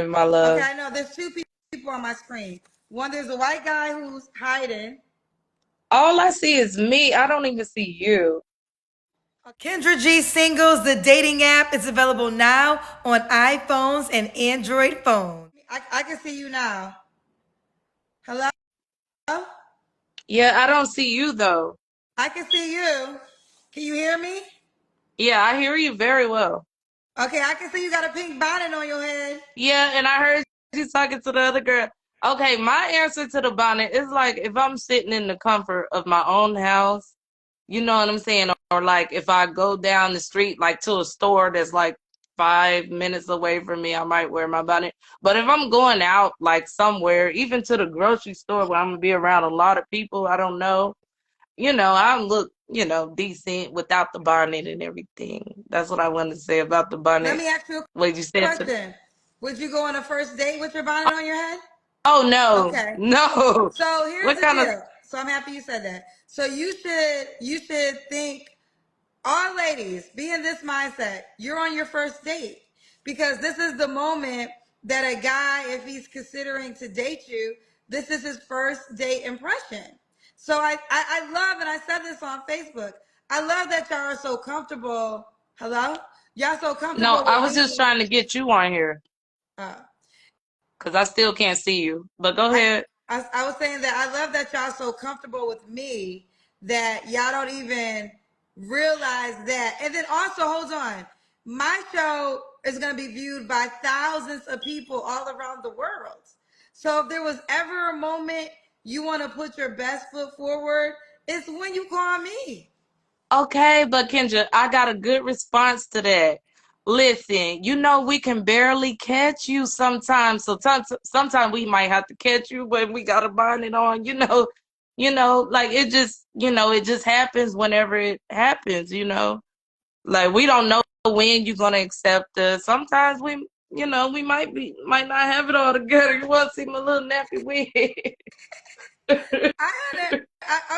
my Okay, love. I know there's two people on my screen. One, there's a white guy who's hiding. All I see is me. I don't even see you. Kendra G Singles, the dating app, is available now on iPhones and Android phones. I can see you now. Hello? Yeah, I don't see you though. I can see you. Can you hear me? Yeah, I hear you very well. Okay, I can see you got a pink bonnet on your head. Yeah, and I heard you talking to the other girl. Okay, my answer to the bonnet is like if I'm sitting in the comfort of my own house, you know what I'm saying? Or like if I go down the street like to a store that's like 5 minutes away from me, I might wear my bonnet. But if I'm going out like somewhere, even to the grocery store where I'm gonna be around a lot of people I don't know, I look, decent without the bonnet and everything. That's what I wanted to say about the Let bonnet. me ask you a What you said to question. Would you go on a first date with your bonnet on your head? Oh no, Okay. no. So here's What the kind of deal. So I'm happy you said that. So you should think, all ladies, be in this mindset. You're on your first date because this is the moment that a guy, if he's considering to date you, this is his first date impression. So I love, and I said this on Facebook, I love that y'all are so comfortable. Hello? Y'all so No, comfortable I with was just me. trying to get you on here Uh, because I still can't see you. But go I, ahead. I was saying that I love that y'all so comfortable with me that y'all don't even realize that. And then also, hold on, my show is going to be viewed by thousands of people all around the world. So if there was ever a moment you want to put your best foot forward, it's when you call me. Okay, but Kendra, I got a good response to that. Listen, we can barely catch you sometimes. So sometimes we might have to catch you when we got a bonnet on, like it just happens whenever it happens. Like we don't know when you're gonna accept us. Sometimes we might not have it all together. You want to see my little nappy wig? I had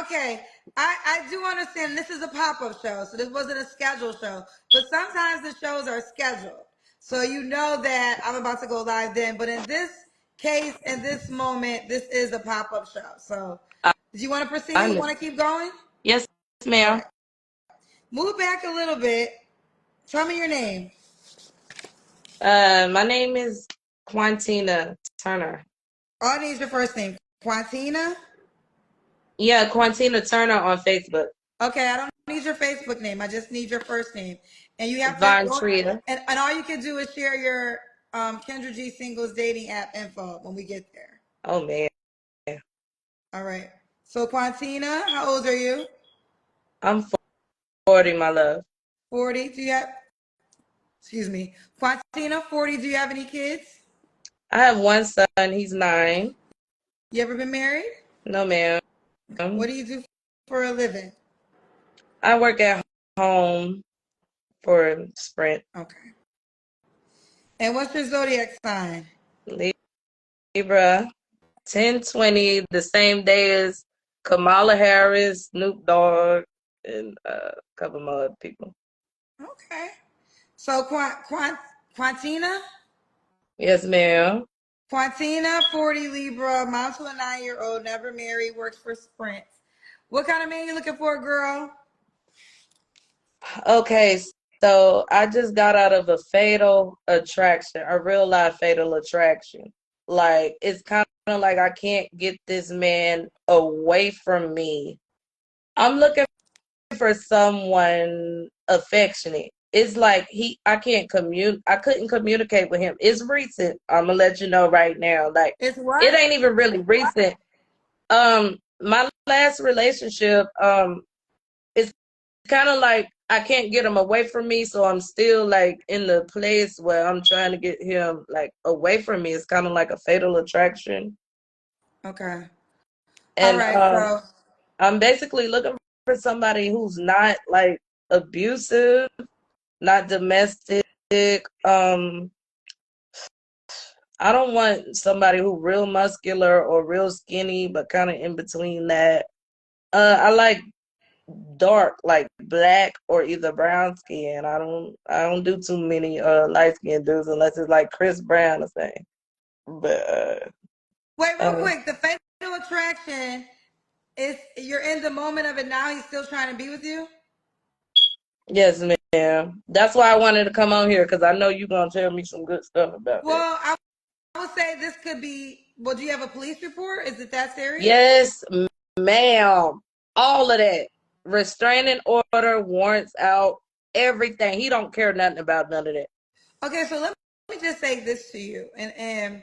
okay. I do understand this is a pop up show, so this wasn't a scheduled show. But sometimes the shows are scheduled, so you know that I'm about to go live then. But in this case, in this moment, this is a pop up show. So, I, do you want to I proceed? know. Want to keep going? Yes, All ma'am. right. Move back a little bit. Tell me your name. My name is Quantina Turner. All I need is your first name. Quantina. Yeah, Quantina Turner on Facebook. Okay, I don't need your Facebook name. I just need your first name. And you have to Von go, Tria. and all you can do is share your Kendra G Singles dating app info when we get there. Oh man, All right. So Quantina, how old are you? I'm 40, my love. 40. Do you have, excuse me, Quantina, 40, do you have any kids? I have one son. He's 9. You ever been married? No, ma'am. What do you do for a living? I work at home for Sprint. Okay. And what's your zodiac sign? Libra. 10/20, the same day as Kamala Harris, Snoop Dogg, and a couple more other people. Okay. So Quantina? Yes, ma'am. Quantina, 40 Libra, mom to a 9-year-old, never married, works for Sprint. What kind of man you looking for, girl? Okay, so I just got out of a fatal attraction, a real life fatal attraction. Like, it's kind of like I can't get this man away from me. I'm looking for someone affectionate. It's like I couldn't communicate with him. It's recent. I'm gonna let you know right now. Like, It's it what? ain't even really recent. My last relationship, it's kind of like I can't get him away from me, so I'm still like in the place where I'm trying to get him like away from me. It's kind of like a fatal attraction, Okay. All and right. So, I'm basically looking for somebody who's not like abusive, not domestic. Um, I don't want somebody who real muscular or real skinny, but kind of in between that. I like dark, like black or either brown skin. I don't do too many light skinned dudes unless it's like Chris Brown or something. But Wait, real uh, quick. The fatal attraction is you're in the moment of it now. He's still trying to be with you. yes, ma'am. That's why I wanted to come on here because I know you're gonna tell me some good stuff about that. Well, I would say this could be. Well, do you have a police report? Is it that serious? Yes, ma'am. All of that. Restraining order, warrants out, everything. He don't care nothing about none of that. Okay, so let me just say this to you. And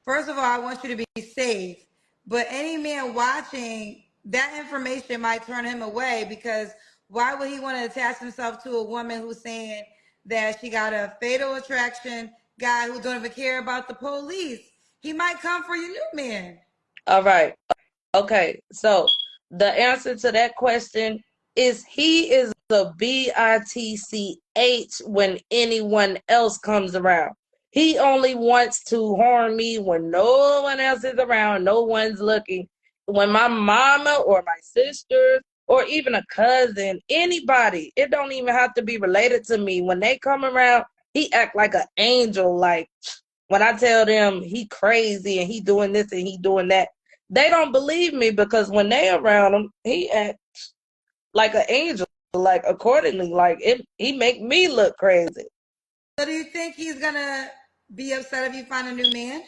first of all, I want you to be safe. But any man watching, that information might turn him away because why would he want to attach himself to a woman who's saying that she got a fatal attraction guy who don't even care about the police? He might come for your new man. All right. Okay, so the answer to that question is he is a bitch when anyone else comes around. He only wants to harm me when no one else is around, no one's looking. When my mama or my sisters or even a cousin, anybody, it don't even have to be related to me. When they come around, he act like an angel. Like when I tell them he crazy and he doing this and he doing that, they don't believe me because when they around him, he act like an angel, like accordingly, like he make me look crazy. So do you think he's gonna be upset if you find a new man?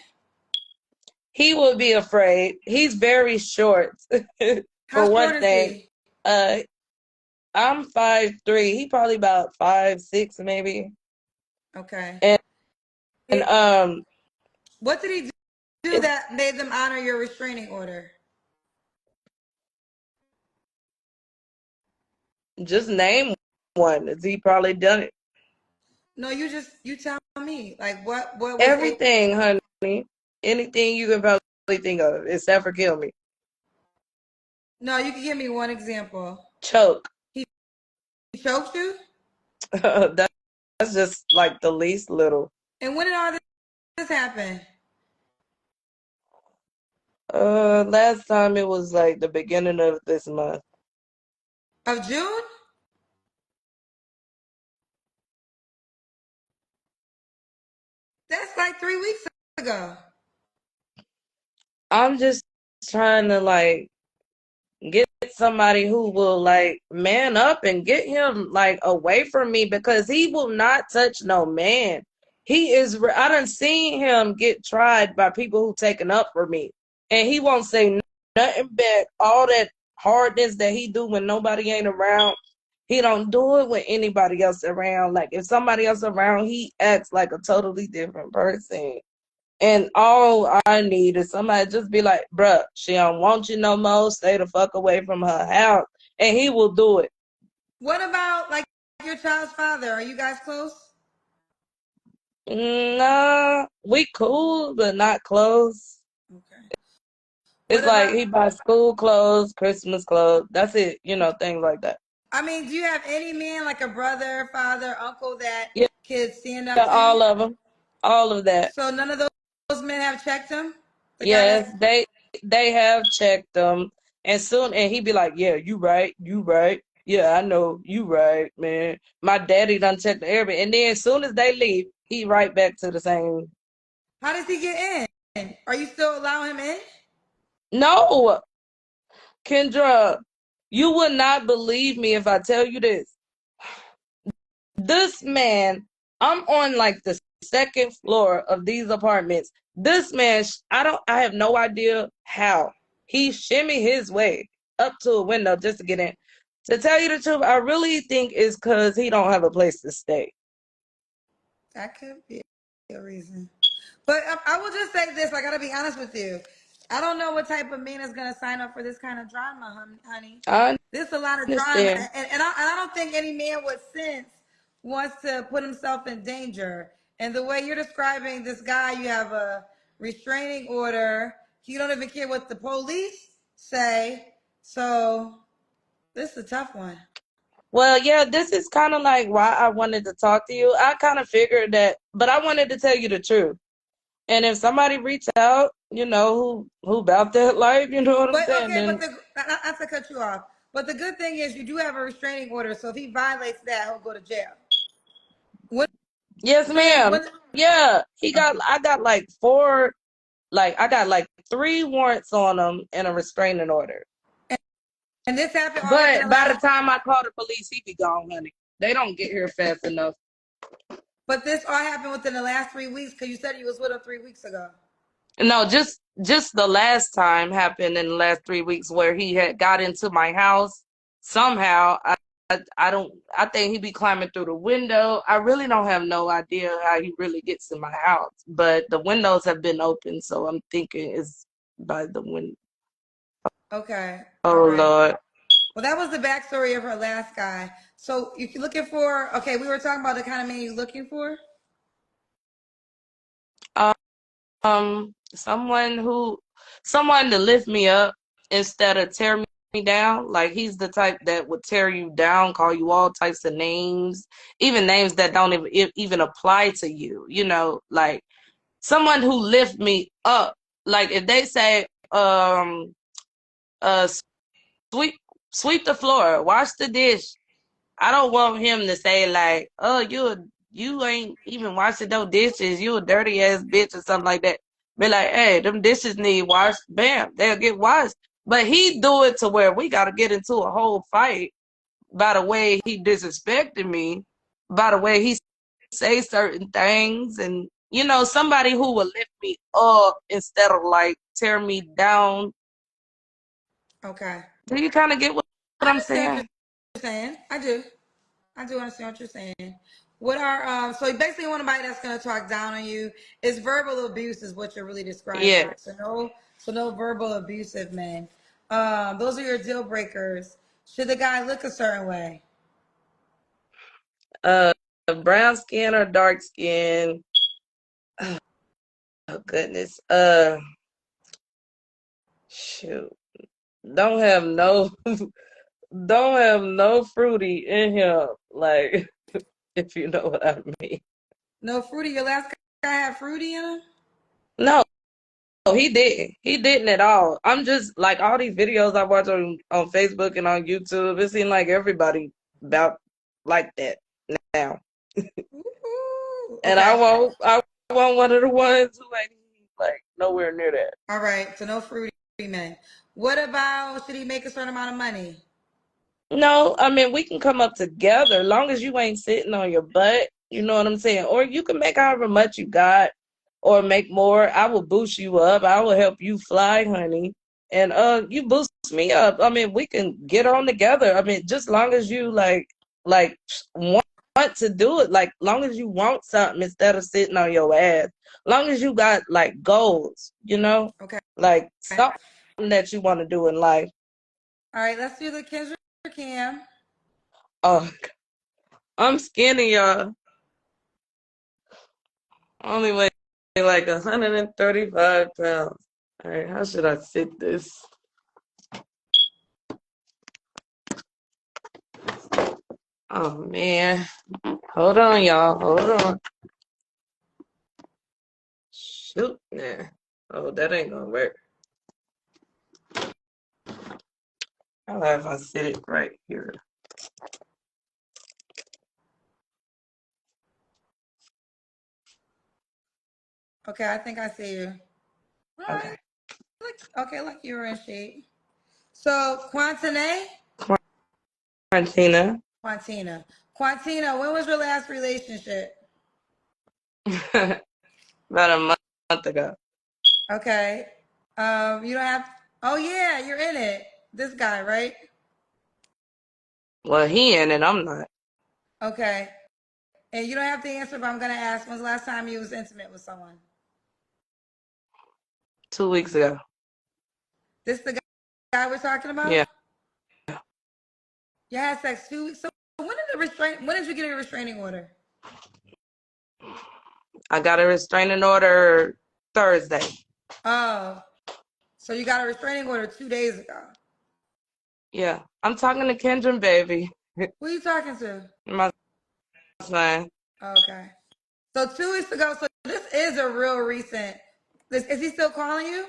He will be afraid. He's very short, How for short one is thing. he? Uh, I'm 5'3". He probably about 5'6", maybe. Okay. And, and What did he do it's that made them honor your restraining order? just name one. He probably done it. No, you tell me. Like what was it? Everything, honey. Anything you can probably think of, except for kill me. No, you can give me one example. Choke. He choked you? That's just like the least little. And when did all this happen? Last time it was like the beginning of this month. Of June? That's like 3 weeks ago. I'm just trying to like get somebody who will like man up and get him like away from me because he will not touch no man. I done seen him get tried by people who taken up for me, and he won't say nothing back. All that hardness that he do when nobody ain't around, he don't do it when anybody else around. Like if somebody else around, he acts like a totally different person. And all I need is somebody just be like, bruh, she don't want you no more. Stay the fuck away from her house. And he will do it. What about like your child's father? Are you guys close? Nah, we cool, but not close. Okay. What It's like about he buys school clothes, Christmas clothes. That's it. Things like that. I mean, do you have any man like a brother, father, uncle that Yeah, could stand up to him? all of them. All of that. So none of those men have checked him? The guy that's Yes, they have checked them, and he be like, "Yeah, you right, you right. Yeah, I know, you right, man. My daddy done checked everything." And then as soon as they leave, he right back to the same. how does he get in? Are you still allowing him in? No, Kendra, you would not believe me if I tell you this. This man, I'm on like the second floor of these apartments. This man, I have no idea how he shimmy his way up to a window just to get in. To tell you the truth, I really think it's because he don't have a place to stay. That could be a reason. But I will just say this. I got to be honest with you. I don't know what type of man is going to sign up for this kind of drama, honey. I There's a lot of drama. understand. And I don't think any man with sense wants to put himself in danger. And the way you're describing this guy, you have a restraining order. You don't even care what the police say. So this is a tough one. Well, yeah, this is kind of like why I wanted to talk to you. I kind of figured that, but I wanted to tell you the truth. And if somebody reach out, who about that life, you know what I'm But saying? okay, but Then not to cut you off. But the good thing is you do have a restraining order, so if he violates that, he'll go to jail. When, Yes, ma'am. when, Yeah, I got like four, like I got like three warrants on him and a restraining order. and this happened all within the But by the last. time I call the police, he be gone, honey. They don't get here fast enough. But this all happened within the last 3 weeks because you said you was with him 3 weeks ago. No, just the last time happened in the last 3 weeks where he had got into my house somehow. I don't. I think he be climbing through the window. I really don't have no idea how he really gets in my house, but the windows have been open, so I'm thinking it's by the window. Okay. All Oh right. Lord. Well, that was the backstory of her last guy. So you're looking for, okay, we were talking about the kind of man you're looking for. Someone someone to lift me up instead of tear me down. Like he's the type that would tear you down, call you all types of names, even names that don't even apply to you. You know, like someone who lift me up. Like if they say, uh, sweep sweep the floor, wash the dish. I don't want him to say like, "Oh, you ain't even washing no dishes. You a dirty ass bitch" or something like that. Be like, "Hey, them dishes need washed." Bam, they'll get washed. But he do it to where we got to get into a whole fight by the way he disrespected me, by the way he say certain things, and somebody who will lift me up instead of like tear me down. Okay. Do you kind of get what I I'm understand what saying? you're saying. I do. I do understand what you're saying. What are so basically you want somebody that's gonna talk down on you. Is verbal abuse is what you're really describing. Yeah. So no verbal abusive men. Those are your deal breakers. Should the guy look a certain way? Uh, brown skin or dark skin? Oh goodness. Shoot. Don't have no, don't have no fruity in him. Like, if you know what I mean. No fruity. Your last guy had fruity in him? No, he didn't. He didn't at all. I'm just like all these videos I watch on Facebook and on YouTube. It seems like everybody about like that now. Ooh, And okay. I want one of the ones who ain't like nowhere near that. All right. So no fruity men. What about should he make a certain amount of money? No, I mean we can come up together long as you ain't sitting on your butt. You know what I'm saying? Or you can make however much you got, or make more. I will boost you up. I will help you fly, honey, and you boost me up. I mean, we can get on together. I mean, just long as you like want to do it. Like long as you want something instead of sitting on your ass. Long as you got like goals, Okay. like something that you want to do in life. All right. Let's do the Kendrick Cam. Oh, I'm skinny, y'all. I only weigh like 135 pounds. All right, how should I sit this? Oh man. Hold on, y'all. Hold on. Shoot, nah. Oh, that ain't gonna work. How about if I sit it right here? Okay. I think I see you. All right. Okay. Okay. Like you were in shape. So Quantine, Martina. Quantina. When was your last relationship? About a month ago. Okay. You don't have. Oh yeah, you're in it. This guy, right? Well, he in and I'm not. Okay. And you don't have to answer, but I'm gonna ask. When's the last time you was intimate with someone? 2 weeks ago. This the guy we're talking about? Yeah. You had sex 2 weeks. So when did the restraint? When did you get a restraining order? I got a restraining order Thursday. Oh, so you got a restraining order 2 days ago. Yeah. I'm talking to Kendra, baby. Who are you talking to? My son. Okay. So 2 weeks ago. So this is a real recent. Is he still calling you?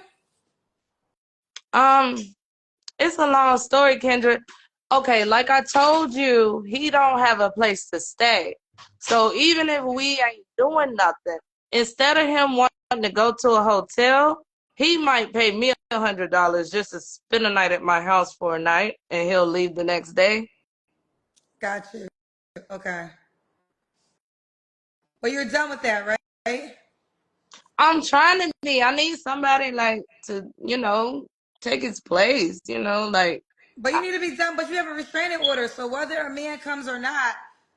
Um, it's a long story, Kendra. Okay, like I told you, he don't have a place to stay. So even if we ain't doing nothing, instead of him wanting to go to a hotel, he might pay me $100 just to spend a night at my house for a night, and he'll leave the next day. Got you. Okay. But you're done with that, right? I'm trying to be. I need somebody like to, take his place. Like But you need to be done. But you have a restraining order, so whether a man comes or not,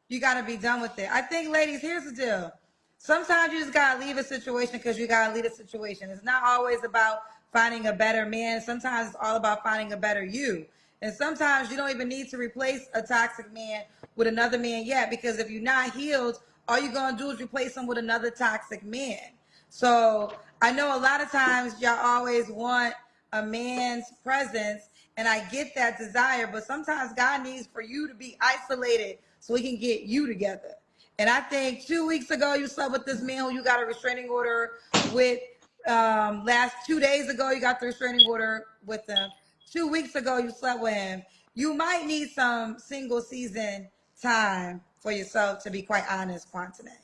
you got to be done with it. I think, ladies, here's the deal. Sometimes you just gotta leave a situation because you gotta leave a situation. It's not always about finding a better man. Sometimes it's all about finding a better you. And sometimes you don't even need to replace a toxic man with another man yet, because if you're not healed, all you're gonna do is replace him with another toxic man. So I know a lot of times y'all always want a man's presence, and I get that desire, but sometimes God needs for you to be isolated so he can get you together. And I think 2 weeks ago you slept with this man who you got a restraining order with. Last 2 days ago you got the restraining order with him. 2 weeks ago you slept with him. You might need some single season time for yourself, to be quite honest, Quantine.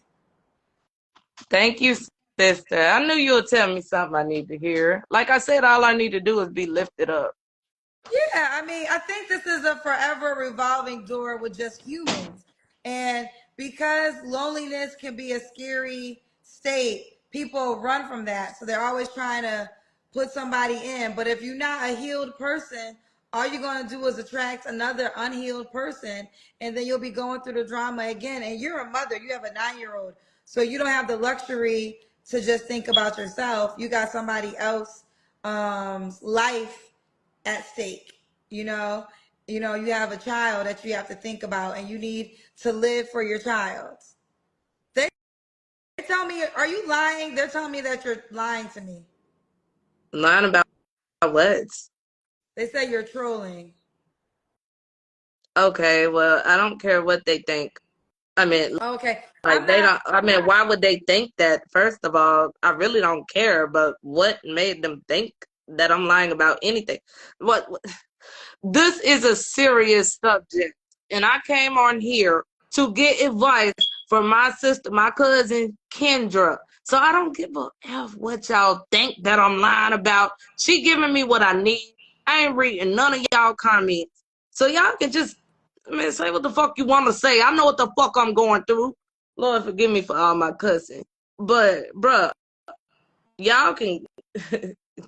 thank you, sister. I knew you would tell me something I need to hear. Like I said, all I need to do is be lifted up. Yeah, I mean, I think this is a forever revolving door with just humans. And because loneliness can be a scary state, people run from that. So they're always trying to put somebody in. But if you're not a healed person, all you're going to do is attract another unhealed person. And then you'll be going through the drama again. And you're a mother, you have a 9-year-old. So you don't have the luxury to just think about yourself. You got somebody else life at stake. You know, you have a child that you have to think about, and you need to live for your child. They tell me, are you lying? They're telling me that you're lying to me. Lying about what? They say you're trolling. Okay, well, I don't care what they think. I mean, Okay, like I'm they not. don't. I mean, why would they think that? First of all, I really don't care. But what made them think that I'm lying about anything? What? This is a serious subject, and I came on here to get advice from my sister, my cousin Kendra. So I don't give a f what y'all think that I'm lying about. She giving me what I need. I ain't reading none of y'all comments, so y'all can just, I mean, say what the fuck you want to say. I know what the fuck I'm going through. Lord forgive me for all my cussing, but bruh, y'all can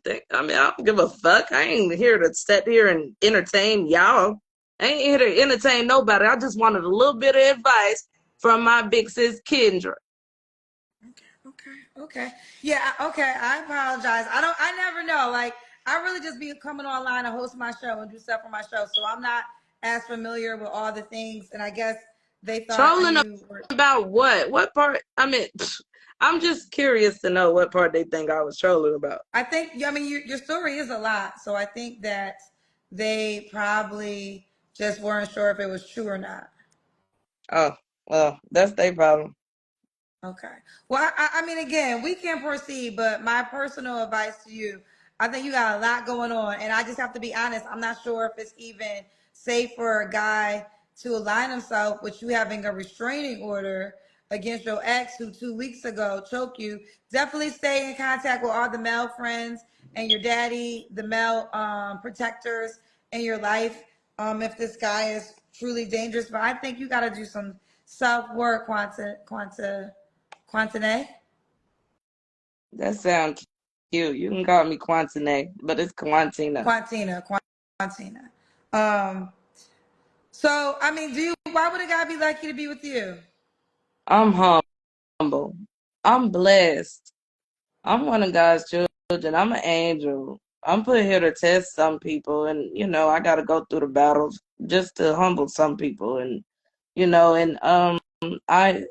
think, I mean, I don't give a fuck. I ain't here to sit here and entertain y'all. I ain't here to entertain nobody. I just wanted a little bit of advice from my big sis Kendra. Okay. Yeah. Okay. I apologize. I never know. Like, I really just be coming online and host my show and do stuff for my show, so I'm not as familiar with all the things. And I guess they thought Trolling you were. about what? What part? I mean, I'm just curious to know what part they think I was trolling about. I think, I mean, your story is a lot. So I think that they probably just weren't sure if it was true or not. Oh, well, that's their problem. Okay. Well, I mean, again, we can proceed, but my personal advice to you, I think you got a lot going on. And I just have to be honest, I'm not sure if it's even safe for a guy to align himself with you having a restraining order against your ex who 2 weeks ago choked you. Definitely stay in contact with all the male friends and your daddy, the male protectors in your life. If this guy is truly dangerous, but I think you got to do some self work, Quantine? That sounds cute. You can call me Quantine, but it's Quantina. Quantina. Um, so I mean, why would a guy be lucky to be with you? I'm humble. I'm blessed. I'm one of God's children. I'm an angel. I'm put here to test some people, and I got to go through the battles just to humble some people, and I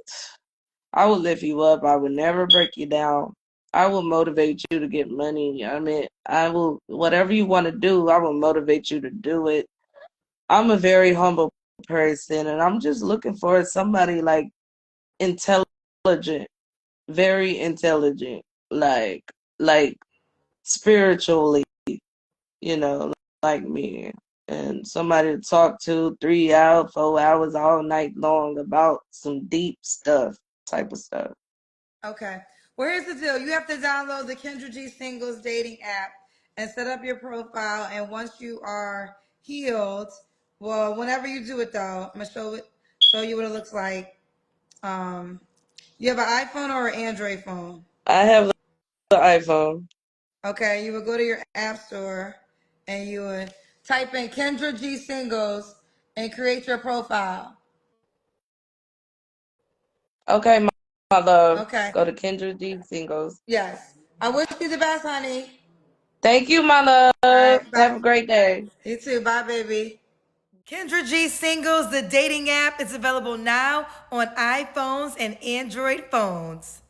I will lift you up. I will never break you down. I will motivate you to get money. I mean, I will, whatever you want to do, I will motivate you to do it. I'm a very humble person, and I'm just looking for somebody like intelligent, very intelligent, like spiritually, you know, like me. and somebody to talk to 3 hours, 4 hours, all night long about some deep stuff, type of stuff. Okay. Well, here's the deal. You have to download the Kendra G Singles dating app and set up your profile. And once you are healed, well, whenever you do it though, I'm gonna show you what it looks like. Um, you have an iPhone or an Android phone? I have the iPhone. Okay, you would go to your app store and you would type in Kendra G Singles and create your profile. Okay, my love. Okay. Go to Kendra D Singles. Yes. I wish you the best, honey. Thank you, my All love. right. Have Bye. a great day. You too. Bye, baby. Kendra G Singles, the dating app, is available now on iPhones and Android phones.